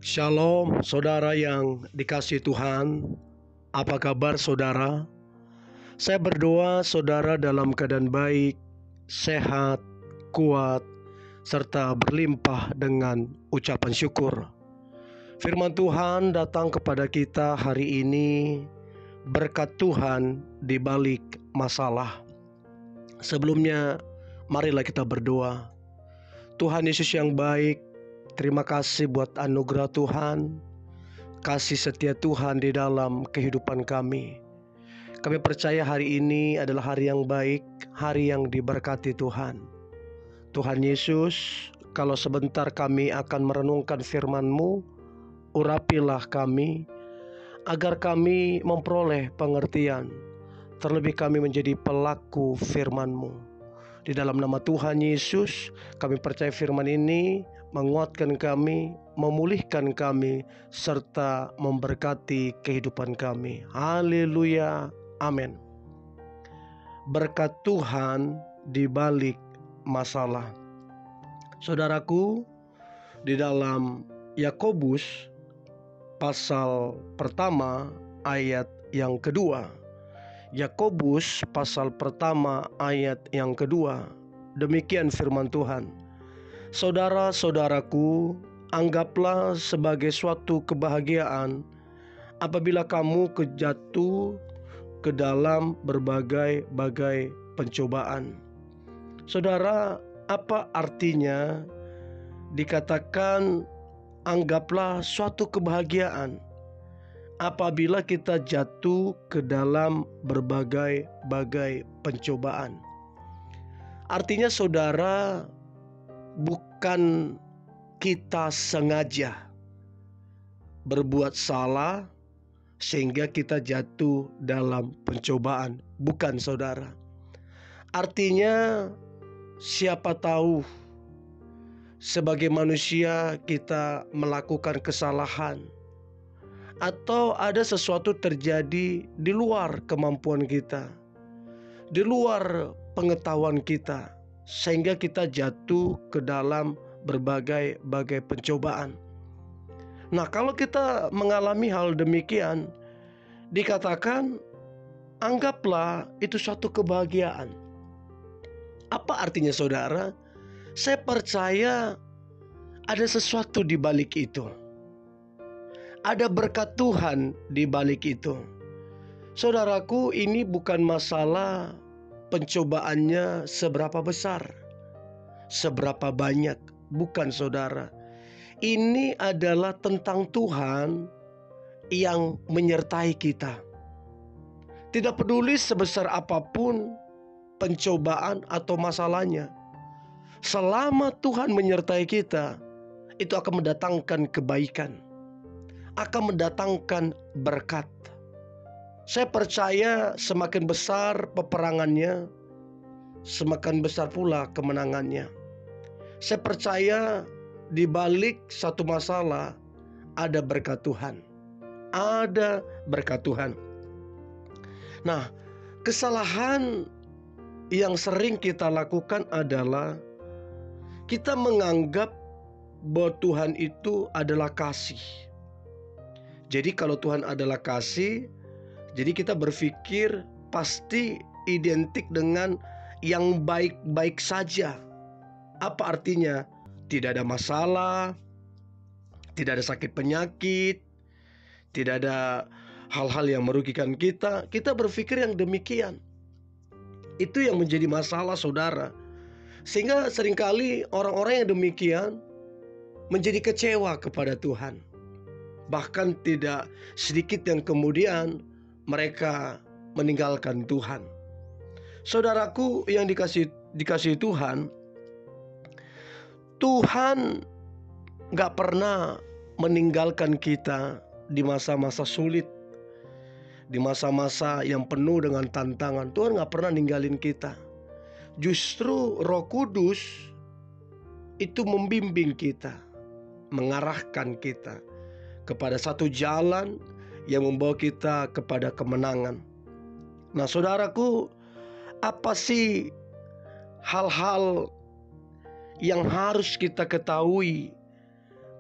Shalom, saudara yang dikasihi Tuhan. Apa kabar, saudara? Saya berdoa saudara dalam keadaan baik, sehat, kuat, serta berlimpah dengan ucapan syukur. Firman Tuhan datang kepada kita hari ini, berkat Tuhan di balik masalah. Sebelumnya, marilah kita berdoa. Tuhan Yesus yang baik, terima kasih buat anugerah Tuhan, kasih setia Tuhan di dalam kehidupan kami. Kami percaya hari ini adalah hari yang baik, hari yang diberkati Tuhan. Tuhan Yesus, kalau sebentar kami akan merenungkan firman-Mu, urapilah kami, agar kami memperoleh pengertian, terlebih kami menjadi pelaku firman-Mu. Di dalam nama Tuhan Yesus, kami percaya firman ini menguatkan kami, memulihkan kami, serta memberkati kehidupan kami. Haleluya, amin. Berkat Tuhan di balik masalah. Saudaraku, di dalam Yakobus pasal pertama ayat yang kedua. Yakobus pasal pertama ayat yang kedua. Demikian firman Tuhan. Saudara-saudaraku, anggaplah sebagai suatu kebahagiaan apabila kamu jatuh ke dalam berbagai-bagai pencobaan. Saudara, apa artinya dikatakan anggaplah suatu kebahagiaan apabila kita jatuh ke dalam berbagai-bagai pencobaan? Artinya saudara, bukan kita sengaja berbuat salah sehingga kita jatuh dalam pencobaan. Bukan, saudara. Artinya siapa tahu sebagai manusia kita melakukan kesalahan, atau ada sesuatu terjadi di luar kemampuan kita, di luar pengetahuan kita, sehingga kita jatuh ke dalam berbagai-bagai pencobaan. Nah, kalau kita mengalami hal demikian, dikatakan anggaplah itu suatu kebahagiaan. Apa artinya, saudara? Saya percaya ada sesuatu di balik itu. Ada berkat Tuhan di balik itu. Saudaraku, ini bukan masalah pencobaannya seberapa besar, seberapa banyak. Bukan, saudara. Ini adalah tentang Tuhan yang menyertai kita. Tidak peduli sebesar apapun pencobaan atau masalahnya, selama Tuhan menyertai kita, itu akan mendatangkan kebaikan, akan mendatangkan berkat. Saya percaya semakin besar peperangannya, semakin besar pula kemenangannya. Saya percaya di balik satu masalah ada berkat Tuhan. Ada berkat Tuhan. Nah, kesalahan yang sering kita lakukan adalah kita menganggap bahwa Tuhan itu adalah kasih. Jadi kalau Tuhan adalah kasih, jadi kita berpikir pasti identik dengan yang baik-baik saja. Apa artinya? Tidak ada masalah, tidak ada sakit penyakit, tidak ada hal-hal yang merugikan kita. Kita berpikir yang demikian. Itu yang menjadi masalah, saudara. Sehingga seringkali orang-orang yang demikian menjadi kecewa kepada Tuhan. Bahkan tidak sedikit yang kemudian mereka meninggalkan Tuhan. Saudaraku yang dikasihi Tuhan, Tuhan gak pernah meninggalkan kita di masa-masa sulit, di masa-masa yang penuh dengan tantangan. Tuhan gak pernah ninggalin kita. Justru Roh Kudus itu membimbing kita, mengarahkan kita kepada satu jalan yang membawa kita kepada kemenangan. Nah, saudaraku, apa sih hal-hal yang harus kita ketahui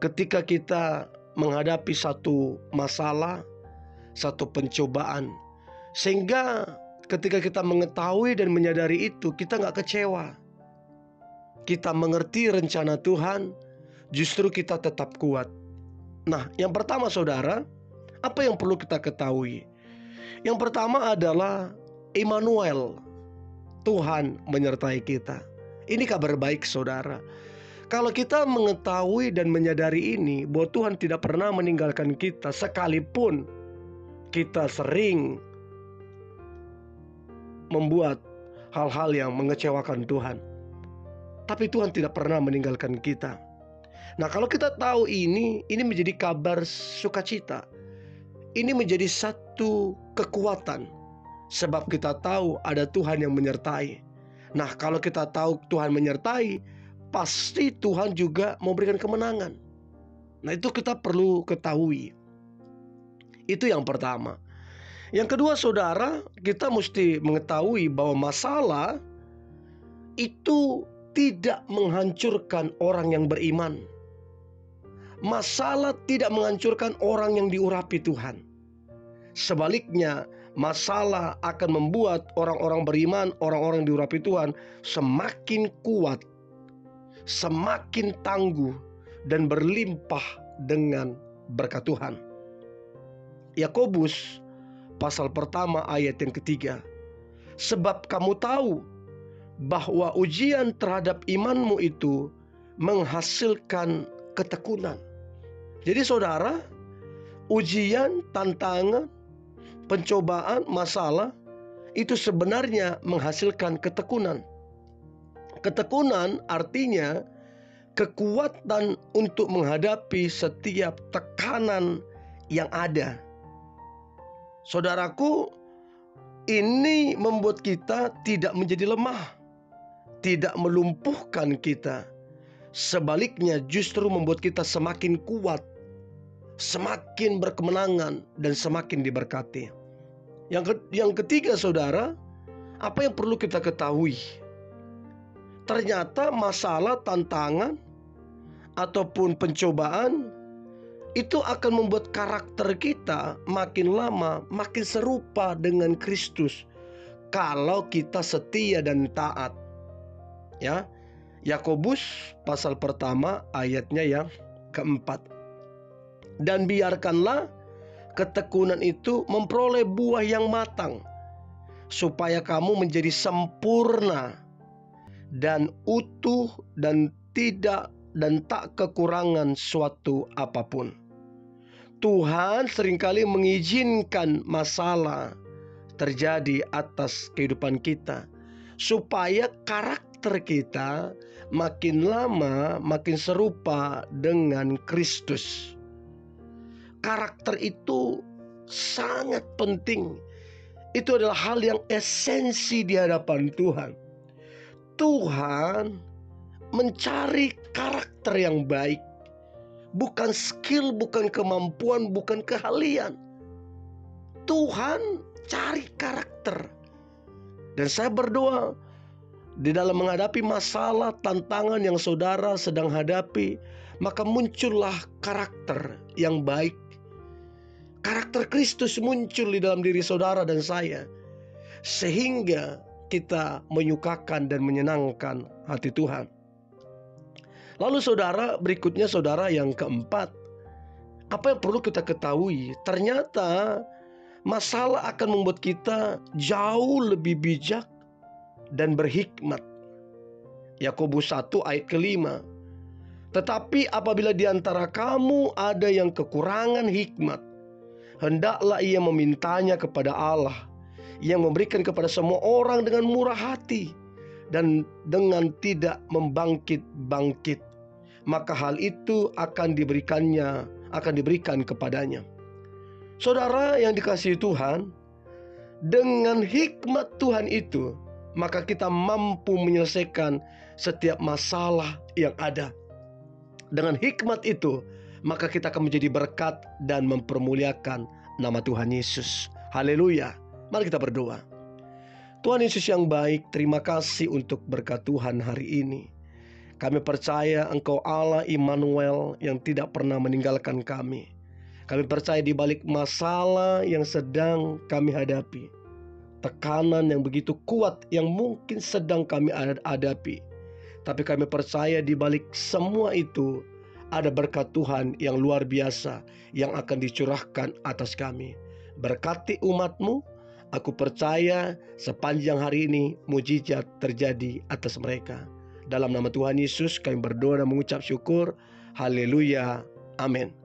ketika kita menghadapi satu masalah, satu pencobaan, sehingga ketika kita mengetahui dan menyadari itu, kita nggak kecewa. Kita mengerti rencana Tuhan, justru kita tetap kuat. Nah, yang pertama saudara, apa yang perlu kita ketahui? Yang pertama adalah Immanuel, Tuhan menyertai kita. Ini kabar baik saudara. Kalau kita mengetahui dan menyadari ini, bahwa Tuhan tidak pernah meninggalkan kita, sekalipun kita sering membuat hal-hal yang mengecewakan Tuhan, tapi Tuhan tidak pernah meninggalkan kita. Nah, kalau kita tahu ini menjadi kabar sukacita. Ini menjadi satu kekuatan, sebab kita tahu ada Tuhan yang menyertai. Nah, kalau kita tahu Tuhan menyertai, pasti Tuhan juga memberikan kemenangan. Nah, itu kita perlu ketahui. Itu yang pertama. Yang kedua saudara, kita mesti mengetahui bahwa masalah itu tidak menghancurkan orang yang beriman. Masalah tidak menghancurkan orang yang diurapi Tuhan. Sebaliknya, masalah akan membuat orang-orang beriman, orang-orang yang diurapi Tuhan semakin kuat, semakin tangguh, dan berlimpah dengan berkat Tuhan. Yakobus pasal pertama ayat yang ketiga. Sebab kamu tahu bahwa ujian terhadap imanmu itu menghasilkan ketekunan. Jadi saudara, ujian, tantangan, pencobaan, masalah itu sebenarnya menghasilkan ketekunan. Ketekunan artinya kekuatan untuk menghadapi setiap tekanan yang ada. Saudaraku, ini membuat kita tidak menjadi lemah, tidak melumpuhkan kita. Sebaliknya justru membuat kita semakin kuat, semakin berkemenangan, dan semakin diberkati. Yang ketiga saudara, apa yang perlu kita ketahui? Ternyata masalah, tantangan, ataupun pencobaan itu akan membuat karakter kita makin lama makin serupa dengan Kristus kalau kita setia dan taat. Ya, Yakobus pasal pertama ayatnya yang keempat. Dan biarkanlah ketekunan itu memperoleh buah yang matang, supaya kamu menjadi sempurna dan utuh dan tak kekurangan suatu apapun. Tuhan seringkali mengizinkan masalah terjadi atas kehidupan kita, supaya karakter kita makin lama makin serupa dengan Kristus. Karakter itu sangat penting. Itu adalah hal yang esensi di hadapan Tuhan. Tuhan mencari karakter yang baik, bukan skill, bukan kemampuan, bukan keahlian. Tuhan cari karakter. Dan saya berdoa, di dalam menghadapi masalah, tantangan yang saudara sedang hadapi, maka muncullah karakter yang baik. Karakter Kristus muncul di dalam diri saudara dan saya, sehingga kita menyukakan dan menyenangkan hati Tuhan. Lalu saudara, berikutnya saudara yang keempat, apa yang perlu kita ketahui? Ternyata masalah akan membuat kita jauh lebih bijak dan berhikmat. Yakobus 1 ayat ke-5. Tetapi apabila di antara kamu ada yang kekurangan hikmat, hendaklah ia memintanya kepada Allah, yang memberikan kepada semua orang dengan murah hati dan dengan tidak membangkit-bangkit, maka hal itu akan diberikan kepadanya. Saudara yang dikasihi Tuhan, dengan hikmat Tuhan itu, maka kita mampu menyelesaikan setiap masalah yang ada. Dengan hikmat itu, maka kita akan menjadi berkat dan mempermuliakan nama Tuhan Yesus. Haleluya. Mari kita berdoa. Tuhan Yesus yang baik, terima kasih untuk berkat Tuhan hari ini. Kami percaya Engkau Allah Immanuel yang tidak pernah meninggalkan kami. Kami percaya di balik masalah yang sedang kami hadapi, tekanan yang begitu kuat yang mungkin sedang kami hadapi, tapi kami percaya di balik semua itu ada berkat Tuhan yang luar biasa yang akan dicurahkan atas kami. Berkati umat-Mu, aku percaya sepanjang hari ini mujizat terjadi atas mereka. Dalam nama Tuhan Yesus kami berdoa dan mengucap syukur. Haleluya. Amin.